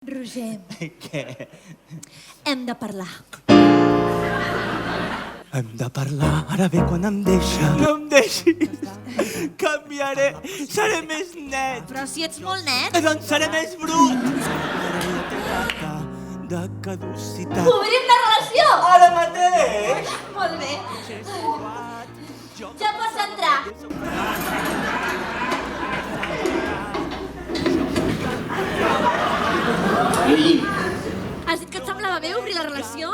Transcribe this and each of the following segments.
Roger, Què? hem de parlar. Hem de parlar, ara ve quan em deixa. No em deixis. Canviaré, seré més net. Però si ets molt net... Doncs seré més brut. Ara té data de caducitat. Obrim la relació! Ara mateix! Molt bé. Ja pots entrar. Has dit que et semblava bé obrir la relació?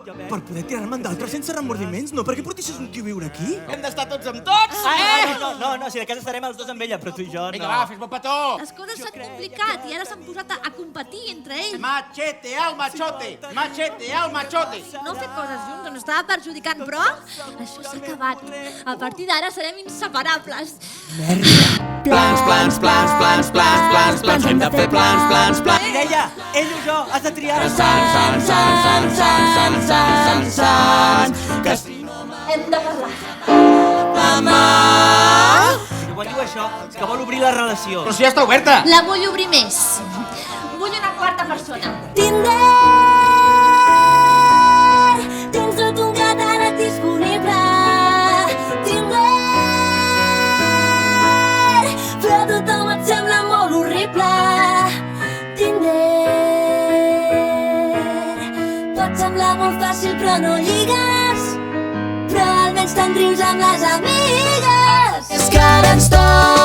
Per poder tirar-me en d'altres sense remordiments, no perquè portissis un tio a viure aquí. Hem d'estar tots amb tots! No, si de casa estarem els dos amb ella, però tu i jo Vinga, va, fes-me un petó! Les coses s'han complicat i ara s'han posat a competir entre ells. Machete al machote! Machete al machote! No fer coses junts ens estava perjudicant, però això s'ha acabat. A partir d'ara serem inseparables. Plans, hem de fer plans. Mireia, ell o jo, has de triar. Hem de parlar. I quan diu això, és que vol obrir la relació. Però si ja està oberta! La vull obrir més. Vull una quarta persona. Tinder, tens tot un catàleg disponible. Tinder, però a tothom et sembla molt horrible. Tinder, pot semblar molt fàcil però no lligues, però almenys te'n rius amb les amigues. És que ara ens toca